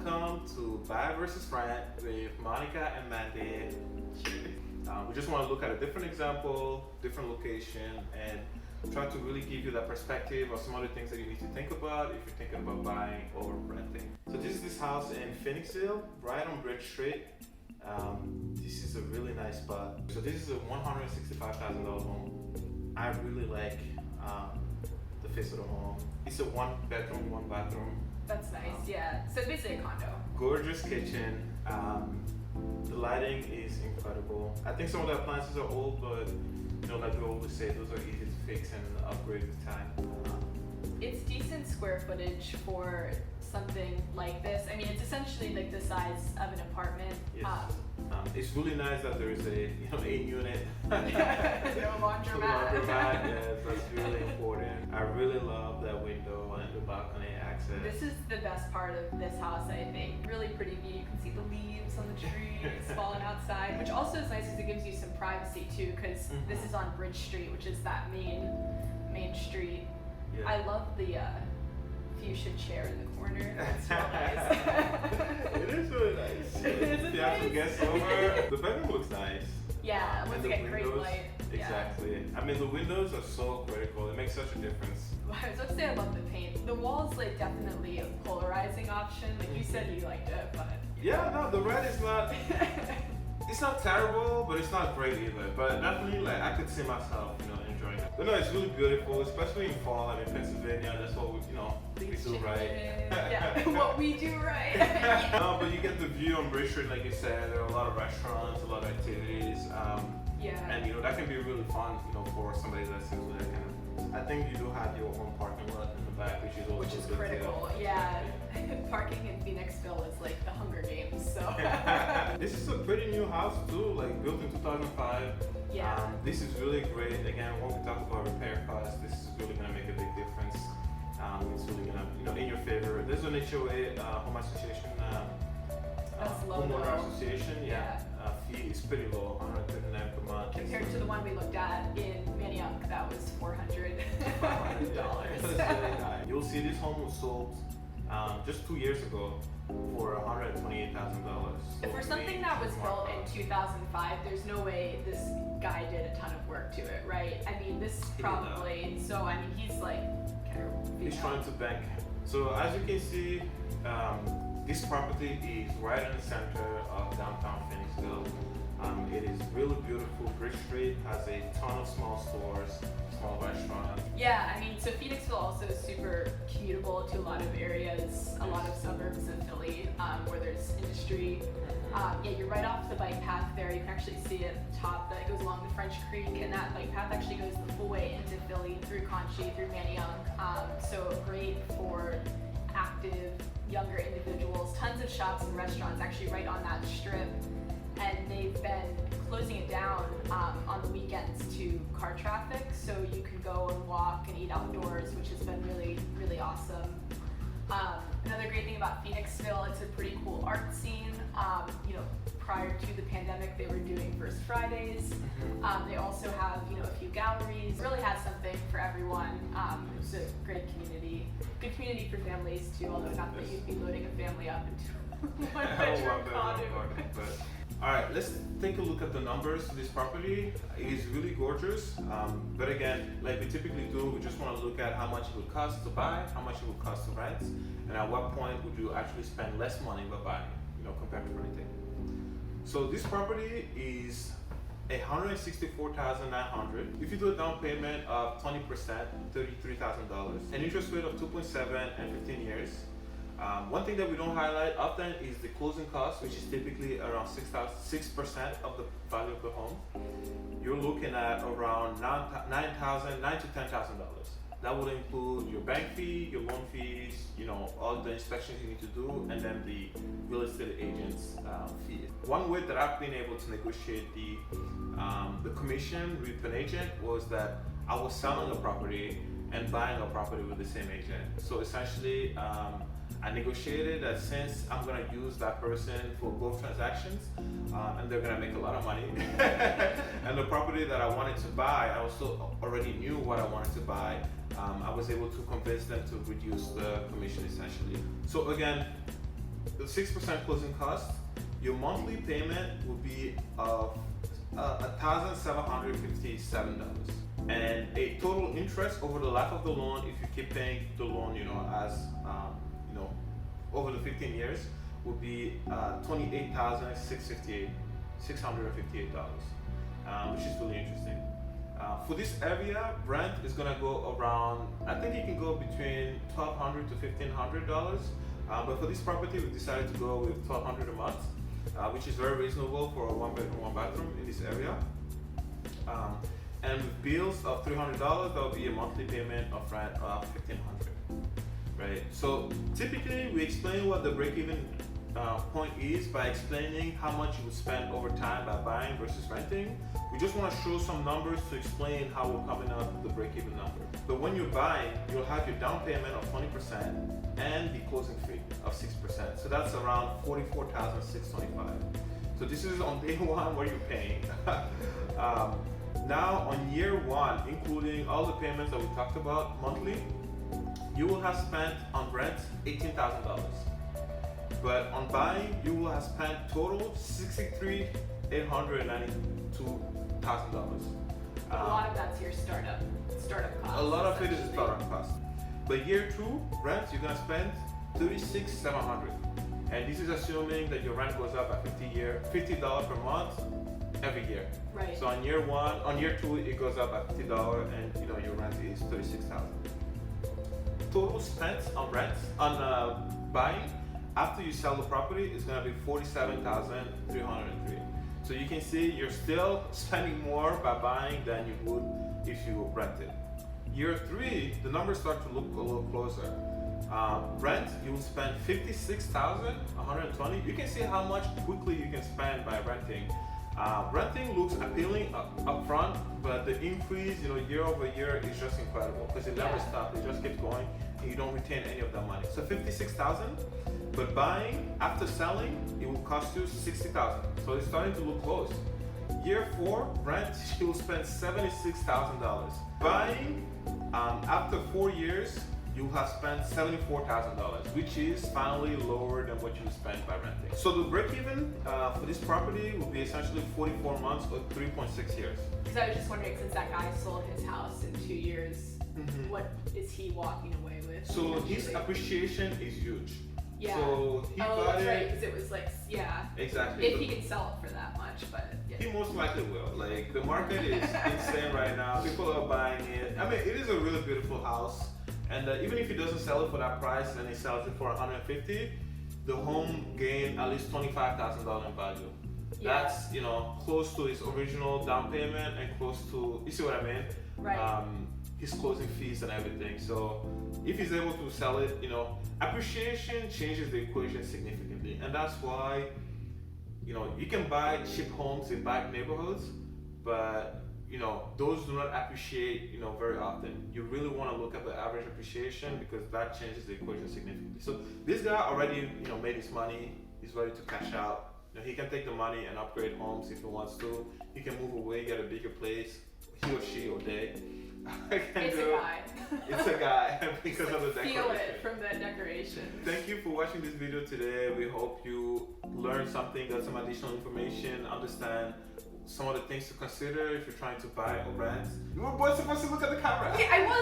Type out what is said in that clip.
Welcome to Buy versus Rent with Monika and Mande. We just want to look at a different example, different location, and try to really give you that perspective of some other things that you need to think about if you're thinking about buying or renting. So this is this house in Phoenixville, right on Bridge Street. This is a really nice spot. So this is a $165,000 home. I really like the face of the home. It's a 1 bedroom, 1 bathroom. That's nice, yeah. So it's basically a condo. Gorgeous kitchen. The lighting is incredible. I think some of the appliances are old, but like we always say, those are easy to fix and upgrade with time. It's decent square footage for something like this. I mean, it's essentially like the size of an apartment. Yes. It's really nice that there is a 8-unit. No laundromat. Yes, that's really important. I really love that window and the balcony access. This is the best part of this house, I think. Really pretty view. You can see the leaves on the trees falling outside, which also is nice because it gives you some privacy too, because this is on Bridge Street, which is that main street. Yeah. I love the fuchsia chair in the corner. It's real nice. It is really nice. Isn't You have some nice? guests over. The bedroom looks nice. Yeah, once And you the get great windows, light. Exactly. I mean, the windows are so critical. It makes such a difference. I was about to say I love the paint. The wall's like definitely a polarizing option. Like you said you liked it, but Yeah, no, the red is not. It's not terrible, but it's not great either. But definitely, like, I could see myself, enjoying it. But no, it's really beautiful, especially in fall. I mean, Pennsylvania, that's what we do right. Yeah, what we do right. No, but you get the view on Bridge Street, like you said. There are a lot of restaurants, a lot of activities. Yeah. And that can be really fun, for somebody that's into that kind of. I think you do have your own parking lot in the back, which is also Which is good critical. too. Yeah. Parking in Phoenixville is like the Hunger Games. So. This is a pretty new house too, like built in 2005. Yeah. This is really great. Again, when we talk about repair costs, this is really gonna make a big difference. It's really gonna, in your favor. There's an HOA, home association, That's low homeowner though. association. Yeah. Fee is pretty low, $139 per month. Compared to the one we looked at in Manioc, that was $400. That's really high. You'll see this home was sold just 2 years ago for $128,000. For something that was built in 2005, there's no way this guy did a ton of work to it, right? I mean, this probably, so I mean, he's like, he's trying to bank. So as you can see, this property is right in the center of downtown Phoenixville. It is really beautiful. Bridge Street has a ton of small stores, small restaurants. Yeah, I mean, so Phoenixville also is super commutable to a lot of areas, a lot of suburbs of Philly where there's industry. Yeah, you're right off the bike path there. You can actually see it at the top that it goes along the French Creek, and that bike path actually goes the full way into Philly through Conchi, through Manioc. So great for active, younger individuals. Tons of shops and restaurants actually right on that strip. And they've been closing it down on the weekends to car traffic, so you can go and walk and eat outdoors, which has been really, really awesome. Another great thing about Phoenixville, it's a pretty cool art scene. Prior to the pandemic, they were doing First Fridays. They also have, a few galleries. It really has something for everyone. It's a great community. Good community for families too, although not that you'd be loading a family up into one bedroom condo. Alright, let's take a look at the numbers to this property. It is really gorgeous, but again, like we typically do, we just want to look at how much it would cost to buy, how much it would cost to rent, and at what point would you actually spend less money by buying, compared to renting. So this property is $164,900. If you do a down payment of 20%, $33,000, an interest rate of 2.7 and 15 years. One thing that we don't highlight often is the closing cost, which is typically around 6% of the value of the home. You're looking at around $9,000 to $10,000. That would include your bank fee, your loan fees, all the inspections you need to do, and then the real estate agent's fee. One way that I've been able to negotiate the commission with an agent was that I was selling a property and buying a property with the same agent. So essentially, I negotiated that since I'm gonna use that person for both transactions, and they're gonna make a lot of money, and the property that I wanted to buy, I also already knew what I wanted to buy. I was able to convince them to reduce the commission essentially. So again, 6% closing cost, your monthly payment will be of $1,757, and a total interest over the life of the loan, if you keep paying the loan, as over the 15 years, would be $28,658, which is really interesting. For this area, rent is gonna go around, I think you can go between $1,200 to $1,500. But for this property, we decided to go with $1,200 a month, which is very reasonable for a 1-bedroom, 1-bathroom in this area. And with bills of $300, that will be a monthly payment of rent of $1,500. Right. So typically, we explain what the break-even point is by explaining how much you would spend over time by buying versus renting. We just want to show some numbers to explain how we're coming up with the break-even number. But when you're buying, you'll have your down payment of 20% and the closing fee of 6%. So that's around $44,625. So this is on day one what you're paying. Now on year one, including all the payments that we talked about monthly, you will have spent on rent $18,000. But on buying, you will have spent total $63,892,000. A lot of that's your startup cost. A lot of it is startup cost. But year two, rent, you're gonna spend $36,700. And this is assuming that your rent goes up by $50 per month every year. Right. So on year two, it goes up by $50, and your rent is $36,000. Total spent on rent, buying, after you sell the property, is going to be $47,303. So you can see you're still spending more by buying than you would if you rented. Year three, the numbers start to look a little closer. Rent, you will spend $56,120. You can see how much quickly you can spend by renting. Renting looks appealing up front, but the increase, year over year is just incredible because it never stops. It just keeps going, and you don't retain any of that money. So $56,000, but buying after selling, it will cost you $60,000. So it's starting to look close. Year four, rent, you will spend $76,000. Buying after 4 years, you have spent $74,000, which is finally lower than what you spent by renting. So the break-even for this property will be essentially 44 months or 3.6 years. Because I was just wondering, since that guy sold his house in 2 years, what is he walking away with? So his appreciation is huge. Yeah. So he bought that's it. right, because it was Exactly. If he can sell it for that much, but he most likely will. Like, the market is insane right now. People are buying it. I mean, it is a really beautiful house. And even if he doesn't sell it for that price and he sells it for $150,000, the home gained at least $25,000 in value. Yeah. That's close to his original down payment and close to, you see what I mean? Right. His closing fees and everything. So if he's able to sell it, appreciation changes the equation significantly, and that's why you can buy cheap homes in bad neighborhoods, but those do not appreciate, very often. You really want to look at the average appreciation because that changes the equation significantly. So this guy already, made his money. He's ready to cash out. He can take the money and upgrade homes if he wants to. He can move away, get a bigger place. He or she or they. It's a guy. It's a guy because of the decoration. Feel it from the decoration. Thank you for watching this video today. We hope you learned something, got some additional information, understand some of the things to consider if you're trying to buy or rent. You were supposed to look at the camera. Okay, I was.